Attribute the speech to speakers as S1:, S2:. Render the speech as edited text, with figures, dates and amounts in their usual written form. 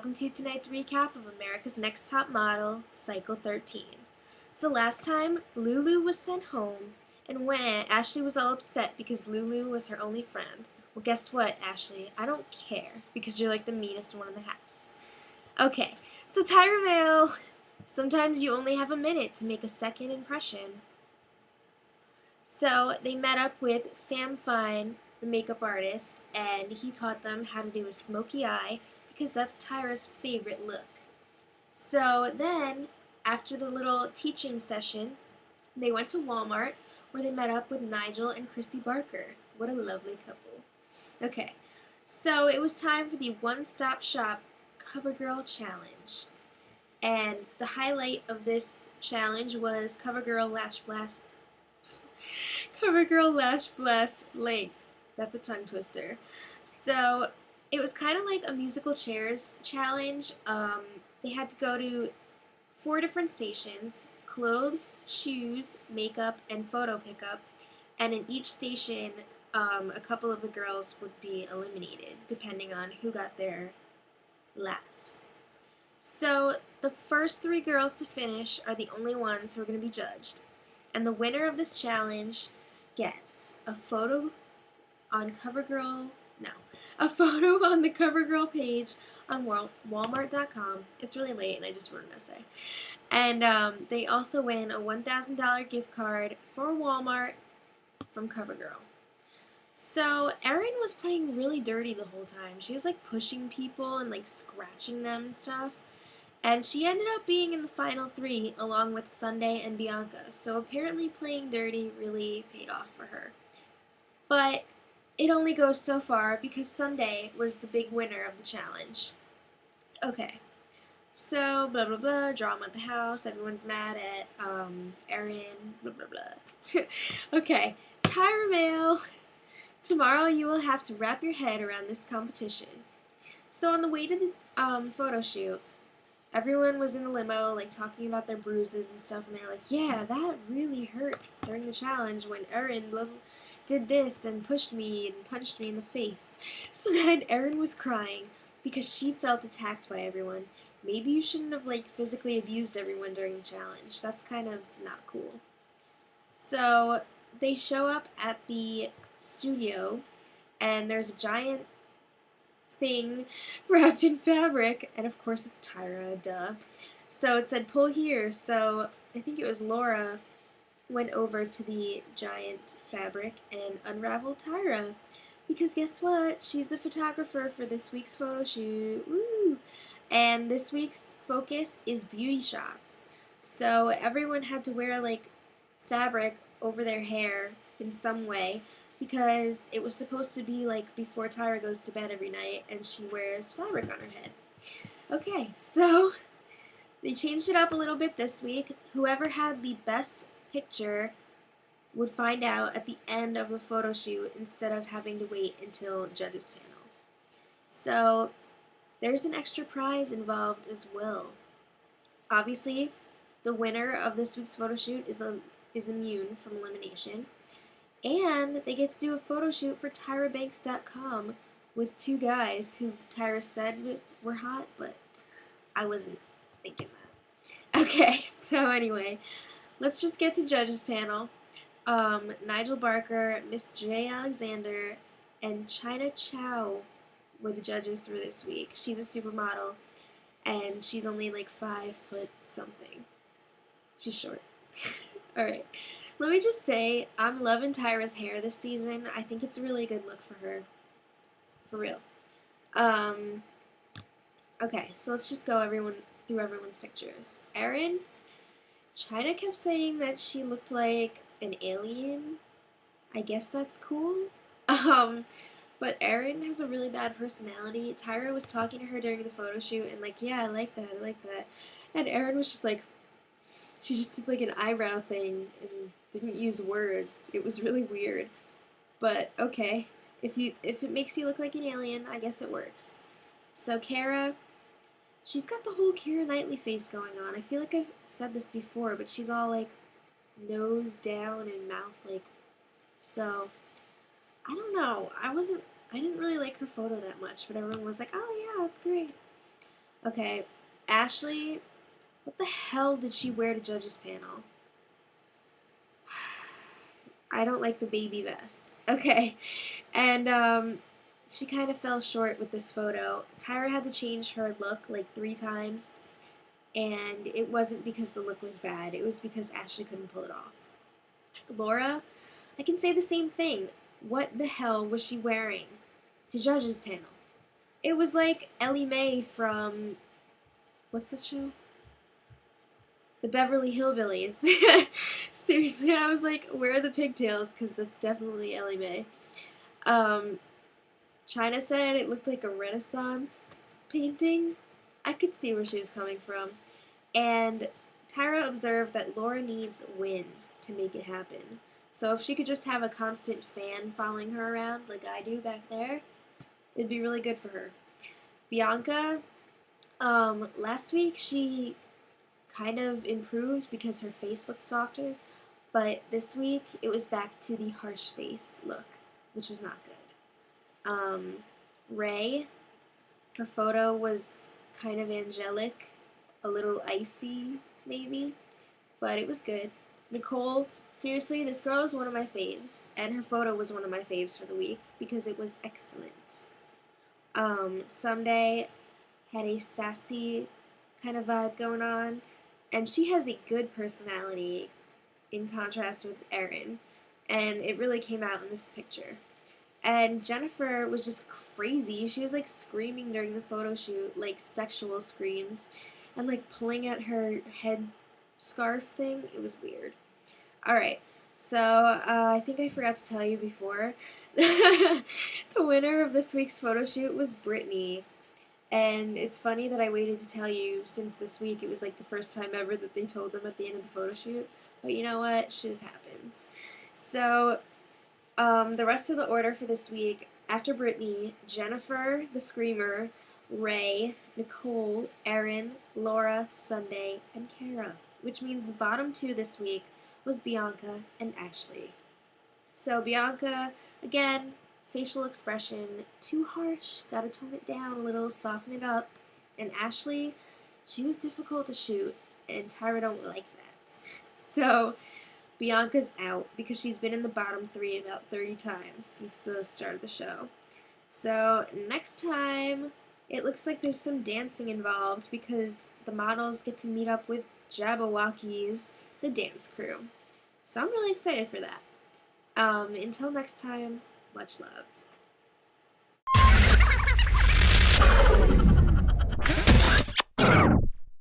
S1: welcome to tonight's recap of America's Next Top Model, Cycle 13. So last time, Lulu was sent home, and when Ashley was all upset because Lulu was her only friend. Well, guess what, Ashley? I don't care, because you're like the meanest one in the house. Okay, so Tyra Mail, sometimes you only have a minute to make a second impression. So they met up with Sam Fine, the makeup artist, and he taught them how to do a smoky eye, because that's Tyra's favorite look. So then, after the little teaching session, they went to Walmart where they met up with Nigel and Crissy Barker. What a lovely couple. Okay, so it was time for the one-stop shop Covergirl Challenge. And the highlight of this challenge was Covergirl Lashblast Length. That's a tongue twister. So it was kind of like a musical chairs challenge. They had to go to 4 different stations: clothes, shoes, makeup, and photo pickup. And in each station, a couple of the girls would be eliminated, depending on who got there last. So the first 3 girls to finish are the only ones who are going to be judged. And the winner of this challenge gets a photo on a photo on the Covergirl page on Walmart.com. It's really late and I just wrote an essay. And they also win a $1,000 gift card for Walmart from Covergirl. So Erin was playing really dirty the whole time. She was like pushing people and like scratching them and stuff. And she ended up being in the final 3 along with Sundai and Bianca. So apparently playing dirty really paid off for her. But it only goes so far because Sundai was the big winner of the challenge. Okay, so blah blah blah, drama at the house, everyone's mad at Erin, blah blah blah. Okay, Tyra Mail, tomorrow you will have to wrap your head around this competition. So on the way to the photo shoot, everyone was in the limo, like, talking about their bruises and stuff, and they were like, yeah, that really hurt during the challenge when Erin did this and pushed me and punched me in the face. So then Erin was crying because she felt attacked by everyone. Maybe you shouldn't have, like, physically abused everyone during the challenge. That's kind of not cool. So they show up at the studio, and there's a giant thing wrapped in fabric, and of course it's Tyra, duh. So it said pull here, so I think it was Laura went over to the giant fabric and unraveled Tyra, because guess what? She's the photographer for this week's photo shoot. Woo! And this week's focus is beauty shots. So everyone had to wear like fabric over their hair in some way, because it was supposed to be like before Tyra goes to bed every night and she wears fabric on her head. Okay, so they changed it up a little bit this week. Whoever had the best picture would find out at the end of the photo shoot instead of having to wait until judges panel. So there's an extra prize involved as well. Obviously, the winner of this week's photo shoot is immune from elimination. And they get to do a photo shoot for TyraBanks.com with 2 guys who Tyra said were hot, but I wasn't thinking that. Okay, so anyway, let's just get to judges panel. Nigel Barker, Miss J. Alexander, and China Chow were the judges for this week. She's a supermodel, and she's only like 5 foot something. She's short. Alright. Let me just say, I'm loving Tyra's hair this season. I think it's a really good look for her. For real. Okay, so let's just go through everyone's pictures. Erin, China kept saying that she looked like an alien. I guess that's cool. But Erin has a really bad personality. Tyra was talking to her during the photo shoot and like, yeah, I like that. And Erin was just like, she just did like an eyebrow thing and didn't use words. It was really weird. But okay, if it makes you look like an alien, I guess it works. So Kara, she's got the whole Keira Knightley face going on. I feel like I've said this before, but she's all like nose down and mouth like, so I don't know. I didn't really like her photo that much, but everyone was like, oh yeah, it's great. Okay, Ashley, what the hell did she wear to judges panel? I don't like the baby vest. Okay, and she kind of fell short with this photo. Tyra had to change her look like 3 times, and it wasn't because the look was bad. It was because Ashley couldn't pull it off. Laura, I can say the same thing. What the hell was she wearing to judges panel? It was like Ellie Mae from, what's that show? The Beverly Hillbillies. Seriously, I was like, where are the pigtails? Because that's definitely Ellie Mae. Um, China said it looked like a Renaissance painting. I could see where she was coming from. And Tyra observed that Laura needs wind to make it happen. So if she could just have a constant fan following her around like I do back there, it'd be really good for her. Bianca, last week she kind of improved because her face looked softer, but this week it was back to the harsh face look, which was not good. Ray, her photo was kind of angelic, a little icy maybe, but it was good. Nicole, seriously, this girl is one of my faves, and her photo was one of my faves for the week because it was excellent. Sundai had a sassy kind of vibe going on, and she has a good personality in contrast with Erin, and it really came out in this picture. And Jennifer was just crazy. She was like screaming during the photo shoot, like sexual screams, and like pulling at her head scarf thing. It was weird. Alright, so I think I forgot to tell you before. The winner of this week's photo shoot was Brittany. And it's funny that I waited to tell you since this week. It was like the first time ever that they told them at the end of the photo shoot. But you know what? Shiz happens. So, the rest of the order for this week, after Brittany, Jennifer, the Screamer, Ray, Nicole, Erin, Laura, Sundai, and Kara. Which means the bottom 2 this week was Bianca and Ashley. So Bianca, again, facial expression, too harsh, gotta tone it down a little, soften it up. And Ashley, she was difficult to shoot, and Tyra don't like that. So Bianca's out because she's been in the bottom 3 about 30 times since the start of the show. So next time, it looks like there's some dancing involved because the models get to meet up with Jabberwockies, the dance crew. So I'm really excited for that. Until next time, much love.